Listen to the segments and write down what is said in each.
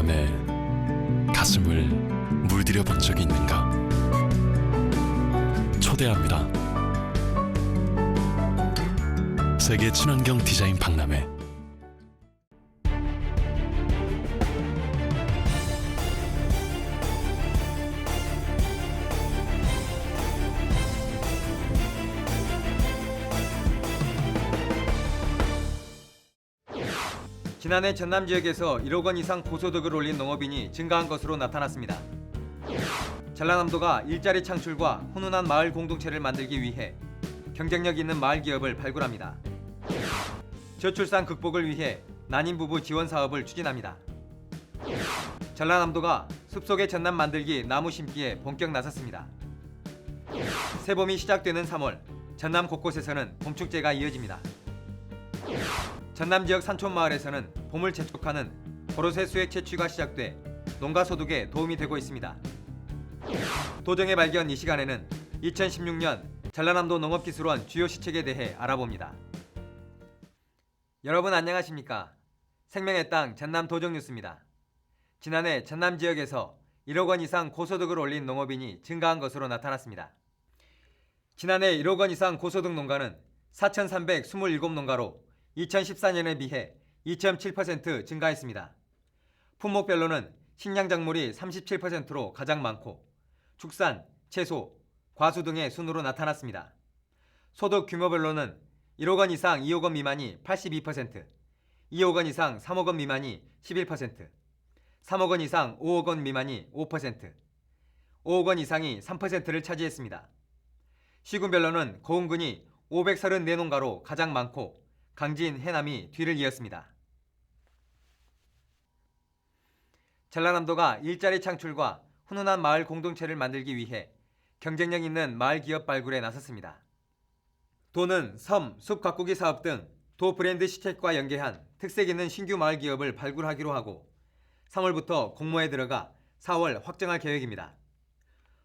번에 가슴을 물들여 본 적이 있는가? 초대합니다. 세계 친환경 디자인 박람회. 지난해 전남 지역에서 1억 원 이상 고소득을 올린 농업인이 증가한 것으로 나타났습니다. 전라남도가 일자리 창출과 훈훈한 마을 공동체를 만들기 위해 경쟁력 있는 마을 기업을 발굴합니다. 저출산 극복을 위해 난임 부부 지원 사업을 추진합니다. 전라남도가 숲속의 전남 만들기 나무 심기에 본격 나섰습니다. 새봄이 시작되는 3월, 전남 곳곳에서는 봄축제가 이어집니다. 전남 지역 산촌 마을에서는 봄을 재촉하는 고로쇠 수액 채취가 시작돼 농가 소득에 도움이 되고 있습니다. 도정의 발견 이 시간에는 2016년 전라남도 농업기술원 주요 시책에 대해 알아봅니다. 여러분 안녕하십니까? 생명의 땅 전남 도정뉴스입니다. 지난해 전남 지역에서 1억 원 이상 고소득을 올린 농업인이 증가한 것으로 나타났습니다. 지난해 1억 원 이상 고소득 농가는 4,327농가로 2014년에 비해 2.7% 증가했습니다. 품목별로는 식량작물이 37%로 가장 많고 축산, 채소, 과수 등의 순으로 나타났습니다. 소득 규모별로는 1억 원 이상 2억 원 미만이 82%, 2억 원 이상 3억 원 미만이 11%, 3억 원 이상 5억 원 미만이 5%, 5억 원 이상이 3%를 차지했습니다. 시군별로는 고흥군이 534농가로 가장 많고 강진, 해남이 뒤를 이었습니다. 전라남도가 일자리 창출과 훈훈한 마을 공동체를 만들기 위해 경쟁력 있는 마을 기업 발굴에 나섰습니다. 도는 섬, 숲 가꾸기 사업 등 도 브랜드 시책과 연계한 특색 있는 신규 마을 기업을 발굴하기로 하고 3월부터 공모에 들어가 4월 확정할 계획입니다.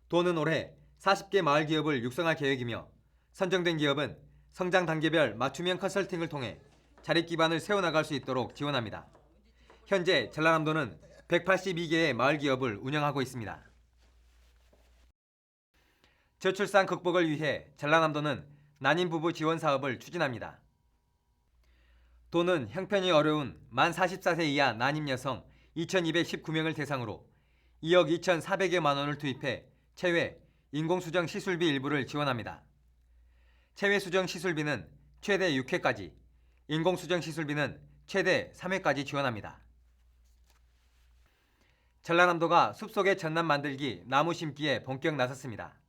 도는 올해 40개 마을 기업을 육성할 계획이며 선정된 기업은 성장 단계별 맞춤형 컨설팅을 통해 자립 기반을 세워나갈 수 있도록 지원합니다. 현재 전라남도는 182개의 마을 기업을 운영하고 있습니다. 저출산 극복을 위해 전라남도는 난임 부부 지원 사업을 추진합니다. 도는 형편이 어려운 만 44세 이하 난임 여성 2,219명을 대상으로 2억 2,400여만 원을 투입해 체외, 인공수정 시술비 일부를 지원합니다. 체외 수정 시술비는 최대 6회까지, 인공수정 시술비는 최대 3회까지 지원합니다. 전라남도가 숲속의 전남 만들기 나무 심기에 본격 나섰습니다.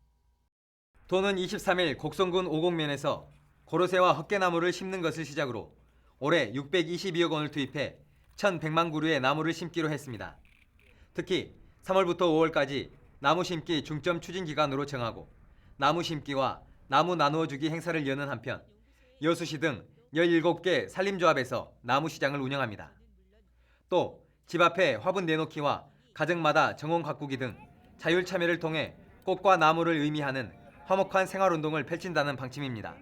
도는 23일 곡성군 오곡면에서 고로쇠와 헛개나무를 심는 것을 시작으로 올해 622억 원을 투입해 1,100만 그루의 나무를 심기로 했습니다. 특히 3월부터 5월까지 나무 심기 중점 추진 기간으로 정하고 나무 심기와 나무 나누어 주기 행사를 여는 한편 여수시 등 17개 산림조합에서 나무 시장을 운영합니다. 또 집 앞에 화분 내놓기와 가정마다 정원 가꾸기 등 자율 참여를 통해 꽃과 나무를 의미하는 화목한 생활운동을 펼친다는 방침입니다.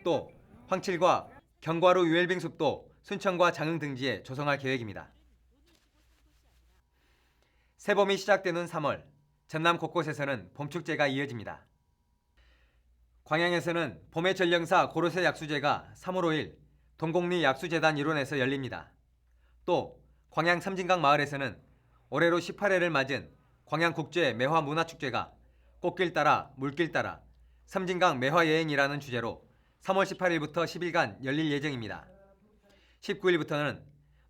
또 황칠과 경과루 유엘빙숲도 순천과 장흥 등지에 조성할 계획입니다. 새봄이 시작되는 3월, 전남 곳곳에서는 봄축제가 이어집니다. 광양에서는 봄의 전령사 고로쇠 약수제가 3월 5일 동곡리 약수재단 일원에서 열립니다. 또 광양 섬진강 마을에서는 올해로 18회를 맞은 광양국제 매화문화축제가 꽃길 따라 물길 따라 섬진강 매화여행이라는 주제로 3월 18일부터 10일간 열릴 예정입니다. 19일부터는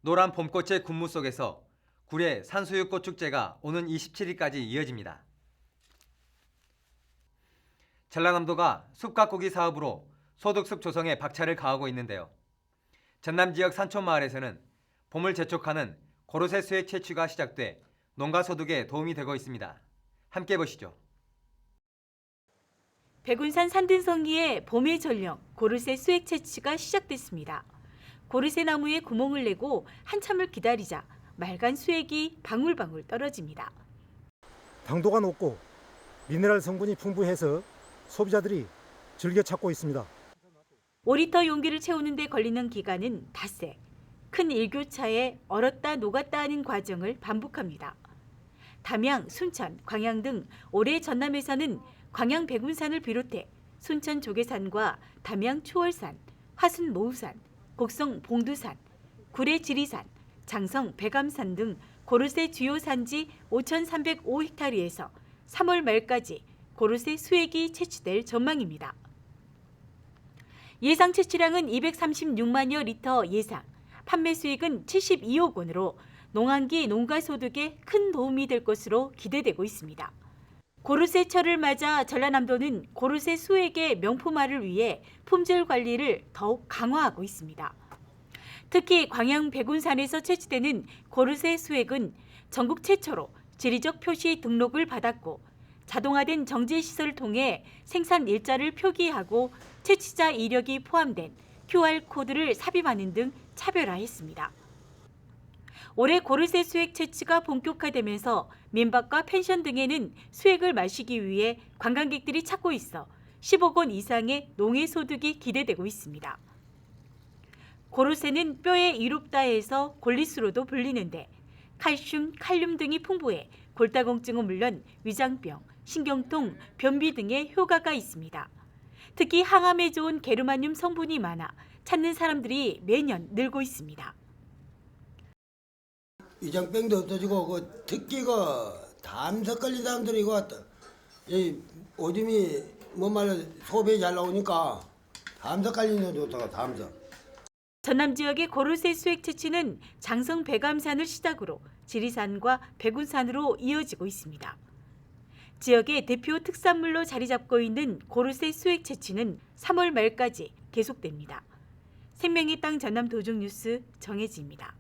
노란 봄꽃의 군무 속에서 구례 산수유꽃축제가 오는 27일까지 이어집니다. 전라남도가 숲 가꾸기 사업으로 소득숲 조성에 박차를 가하고 있는데요. 전남 지역 산촌마을에서는 봄을 재촉하는 고로쇠 수액 채취가 시작돼 농가 소득에 도움이 되고 있습니다. 함께 보시죠. 백운산 산등성리의 봄의 전령 고르쇠 수액 채취가 시작됐습니다. 고르쇠 나무에 구멍을 내고 한참을 기다리자 맑은 수액이 방울방울 떨어집니다. 당도가 높고 미네랄 성분이 풍부해서 소비자들이 즐겨 찾고 있습니다. 5리터 용기를 채우는 데 걸리는 기간은 닷새. 큰 일교차에 얼었다 녹았다 하는 과정을 반복합니다. 담양, 순천, 광양 등 올해 전남에서는 광양 백운산을 비롯해 순천 조계산과 담양 초월산, 화순 모우산, 곡성 봉두산, 구례 지리산, 장성 백암산 등 고르쇠 주요 산지 5,305헥타르에서 3월 말까지 고르쇠 수액이 채취될 전망입니다. 예상 채취량은 236만여 리터 예상, 판매 수익은 72억 원으로 농한기 농가 소득에 큰 도움이 될 것으로 기대되고 있습니다. 고르쇠철을 맞아 전라남도는 고르쇠 수액의 명품화를 위해 품질 관리를 더욱 강화하고 있습니다. 특히 광양 백운산에서 채취되는 고르쇠 수액은 전국 최초로 지리적 표시 등록을 받았고 자동화된 정제시설을 통해 생산 일자를 표기하고 채취자 이력이 포함된 QR코드를 삽입하는 등 차별화했습니다. 올해 고르쇠 수액 채취가 본격화되면서 민박과 펜션 등에는 수액을 마시기 위해 관광객들이 찾고 있어 10억 원 이상의 농해 소득이 기대되고 있습니다. 고르쇠는 뼈에 이롭다 해서 골리수로도 불리는데 칼슘, 칼륨 등이 풍부해 골다공증은 물론 위장병, 신경통, 변비 등의 효과가 있습니다. 특히 항암에 좋은 게르마늄 성분이 많아 찾는 사람들이 매년 늘고 있습니다. 위장병도 없어지고 그 특기가 담석 걸린 사람들이 이거 이 오줌이 뭐 말로 소변이 잘 나오니까 담석 걸리는 거 좋다고 담석. 전남 지역의 고르쇠 수액 채취는 장성 백암산을 시작으로 지리산과 백운산으로 이어지고 있습니다. 지역의 대표 특산물로 자리 잡고 있는 고르쇠 수액 채취는 3월 말까지 계속됩니다. 생명의 땅 전남 도중 뉴스 정혜지입니다.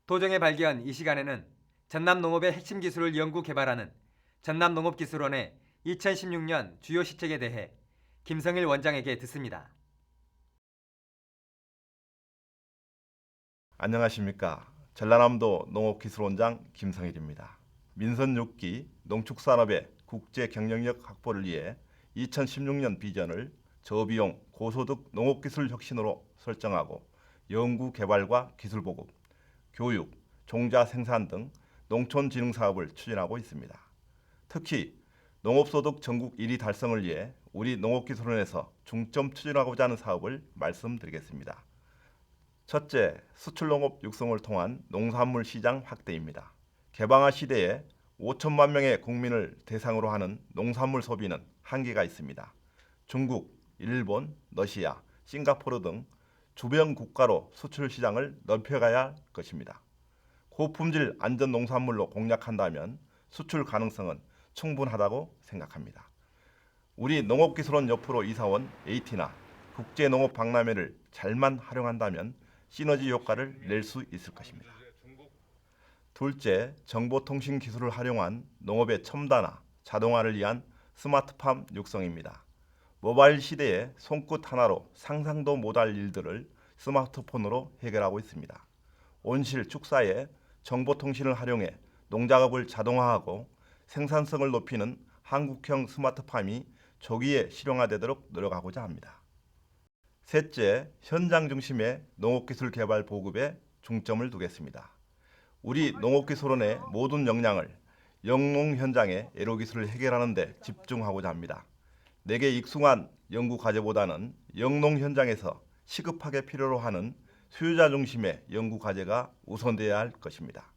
도정의 발견 이 시간에는 전남농업의 핵심 기술을 연구 개발하는 전남농업기술원의 2016년 주요 시책에 대해 김성일 원장에게 듣습니다. 안녕하십니까. 전라남도 농업기술원장 김성일입니다. 민선 6기 농축산업의 국제 경쟁력 확보를 위해 2016년 비전을 저비용 고소득 농업기술 혁신으로 설정하고 연구 개발과 기술 보급, 교육, 종자 생산 등 농촌진흥 사업을 추진하고 있습니다. 특히 농업소득 전국 1위 달성을 위해 우리 농업기술원에서 중점 추진하고자 하는 사업을 말씀드리겠습니다. 첫째, 수출농업 육성을 통한 농산물 시장 확대입니다. 개방화 시대에 5천만 명의 국민을 대상으로 하는 농산물 소비는 한계가 있습니다. 중국, 일본, 러시아, 싱가포르 등 주변 국가로 수출 시장을 넓혀가야 할 것입니다. 고품질 안전 농산물로 공략한다면 수출 가능성은 충분하다고 생각합니다. 우리 농업기술원 옆으로 이사온 AT나 국제농업박람회를 잘만 활용한다면 시너지 효과를 낼 수 있을 것입니다. 둘째, 정보통신 기술을 활용한 농업의 첨단화, 자동화를 위한 스마트팜 육성입니다. 모바일 시대에 손끝 하나로 상상도 못할 일들을 스마트폰으로 해결하고 있습니다. 온실 축사에 정보통신을 활용해 농작업을 자동화하고 생산성을 높이는 한국형 스마트팜이 조기에 실용화되도록 노력하고자 합니다. 셋째, 현장 중심의 농업기술 개발 보급에 중점을 두겠습니다. 우리 농업기술원의 모든 역량을 영농 현장의 애로기술을 해결하는 데 집중하고자 합니다. 내게 익숙한 연구 과제보다는 영농 현장에서 시급하게 필요로 하는 수요자 중심의 연구 과제가 우선되어야 할 것입니다.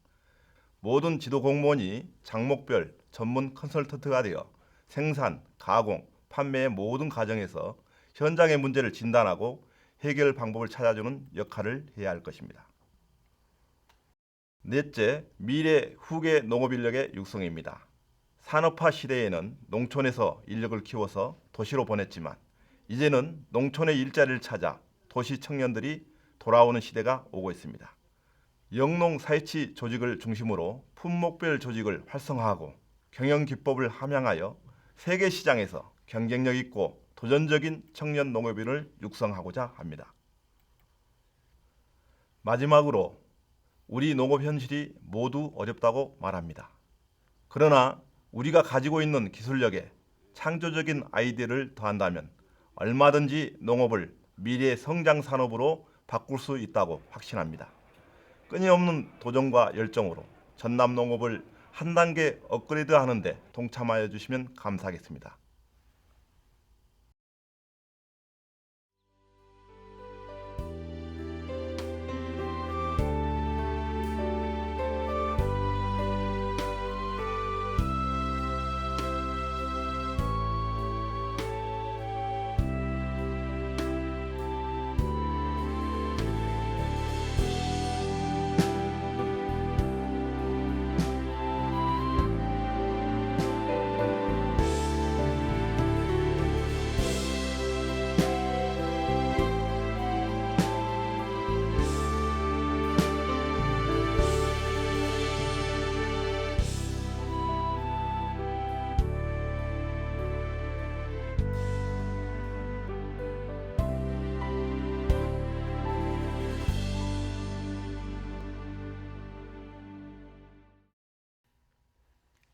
모든 지도 공무원이 장목별 전문 컨설턴트가 되어 생산, 가공, 판매의 모든 과정에서 현장의 문제를 진단하고 해결 방법을 찾아주는 역할을 해야 할 것입니다. 넷째, 미래 후계 농업 인력의 육성입니다. 산업화 시대에는 농촌에서 인력을 키워서 도시로 보냈지만 이제는 농촌의 일자리를 찾아 도시 청년들이 돌아오는 시대가 오고 있습니다. 영농 사회치 조직을 중심으로 품목별 조직을 활성화하고 경영 기법을 함양하여 세계 시장에서 경쟁력 있고 도전적인 청년 농업인을 육성하고자 합니다. 마지막으로 우리 농업 현실이 모두 어렵다고 말합니다. 그러나 우리가 가지고 있는 기술력에 창조적인 아이디어를 더한다면 얼마든지 농업을 미래의 성장 산업으로 바꿀 수 있다고 확신합니다. 끊임없는 도전과 열정으로 전남 농업을 한 단계 업그레이드하는 데 동참하여 주시면 감사하겠습니다.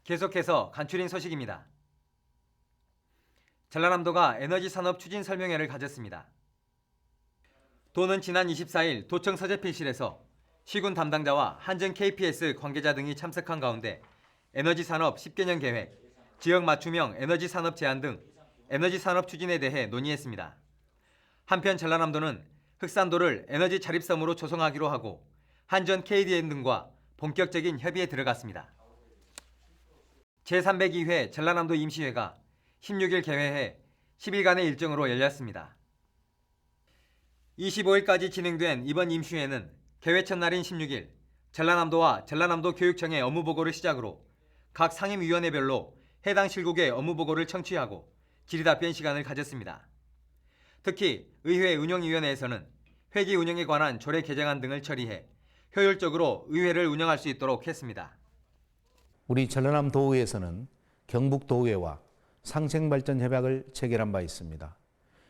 계속해서 간추린 소식입니다. 전라남도가 에너지 산업 추진 설명회를 가졌습니다. 도는 지난 24일 도청 서재필실에서 시군 담당자와 한전 KPS 관계자 등이 참석한 가운데 에너지 산업 10개년 계획, 지역 맞춤형 에너지 산업 제안 등 에너지 산업 추진에 대해 논의했습니다. 한편 전라남도는 흑산도를 에너지 자립섬으로 조성하기로 하고 한전 KDM 등과 본격적인 협의에 들어갔습니다. 제302회 전라남도 임시회가 16일 개회해 10일간의 일정으로 열렸습니다. 25일까지 진행된 이번 임시회는 개회 첫날인 16일 전라남도와 전라남도 교육청의 업무보고를 시작으로 각 상임위원회별로 해당 실국의 업무보고를 청취하고 질의답변 시간을 가졌습니다. 특히 의회 운영위원회에서는 회기 운영에 관한 조례 개정안 등을 처리해 효율적으로 의회를 운영할 수 있도록 했습니다. 우리 전라남 도의회에서는 경북 도의회와 상생발전 협약을 체결한 바 있습니다.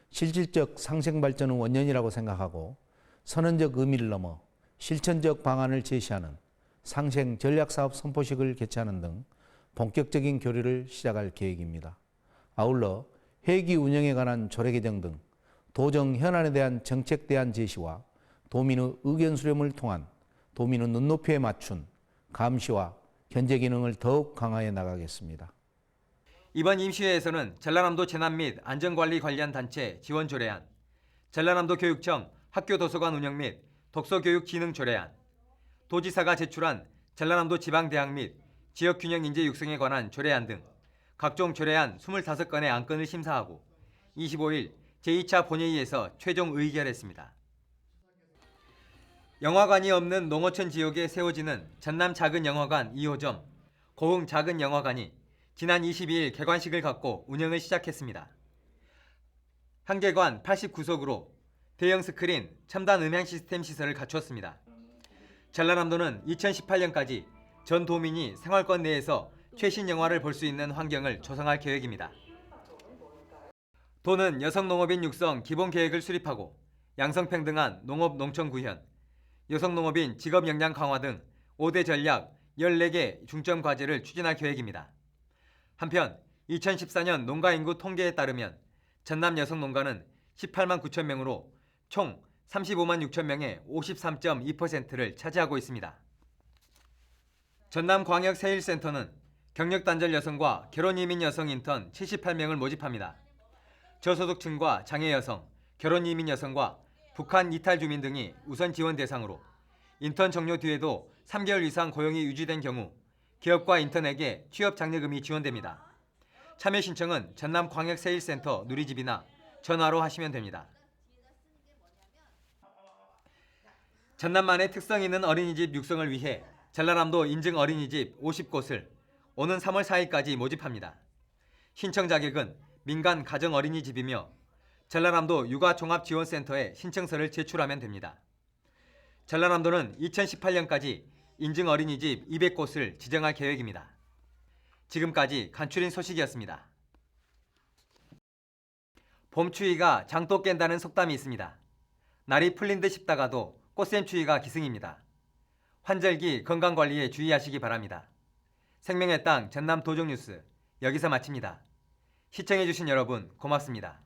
실질적 상생발전은 원년이라고 생각하고 선언적 의미를 넘어 실천적 방안을 제시하는 상생 전략사업 선포식을 개최하는 등 본격적인 교류를 시작할 계획입니다. 아울러 회기 운영에 관한 조례 개정 등 도정 현안에 대한 정책 대안 제시와 도민의 의견 수렴을 통한 도민의 눈높이에 맞춘 감시와 견제 기능을 더욱 강화해 나가겠습니다. 이번 임시회에서는 전라남도 재난 및 안전관리 관련 단체 지원 조례안, 전라남도 교육청 학교 도서관 운영 및 독서교육 진흥 조례안, 도지사가 제출한 전라남도 지방대학 및 지역균형 인재 육성에 관한 조례안 등 각종 조례안 25건의 안건을 심사하고 25일 제2차 본회의에서 최종 의결했습니다. 영화관이 없는 농어촌 지역에 세워지는 전남 작은 영화관 2호점, 고흥 작은 영화관이 지난 22일 개관식을 갖고 운영을 시작했습니다. 한개관 89석으로 대형 스크린, 첨단 음향 시스템 시설을 갖추었습니다. 전라남도는 2018년까지 전 도민이 생활권 내에서 최신 영화를 볼 수 있는 환경을 조성할 계획입니다. 도는 여성 농업인 육성 기본 계획을 수립하고 양성평등한 농업 농촌 구현, 여성 농업인 직업 역량 강화 등 5대 전략 14개 중점 과제를 추진할 계획입니다. 한편 2014년 농가 인구 통계에 따르면 전남 여성 농가는 18만 9천 명으로 총 35만 6천 명의 53.2%를 차지하고 있습니다. 전남광역세일센터는 경력단절 여성과 결혼이민 여성 인턴 78명을 모집합니다. 저소득층과 장애 여성, 결혼이민 여성과 북한 이탈 주민 등이 우선 지원 대상으로 인턴 종료 뒤에도 3개월 이상 고용이 유지된 경우 기업과 인턴에게 취업 장려금이 지원됩니다. 참여 신청은 전남광역세일센터 누리집이나 전화로 하시면 됩니다. 전남만의 특성 있는 어린이집 육성을 위해 전라남도 인증 어린이집 50곳을 오는 3월 4일까지 모집합니다. 신청 자격은 민간 가정어린이집이며 전라남도 육아종합지원센터에 신청서를 제출하면 됩니다. 전라남도는 2018년까지 인증 어린이집 200곳을 지정할 계획입니다. 지금까지 간추린 소식이었습니다. 봄추위가 장도 깬다는 속담이 있습니다. 날이 풀린 듯 싶다가도 꽃샘추위가 기승입니다. 환절기 건강관리에 주의하시기 바랍니다. 생명의 땅 전남 도정뉴스 여기서 마칩니다. 시청해주신 여러분 고맙습니다.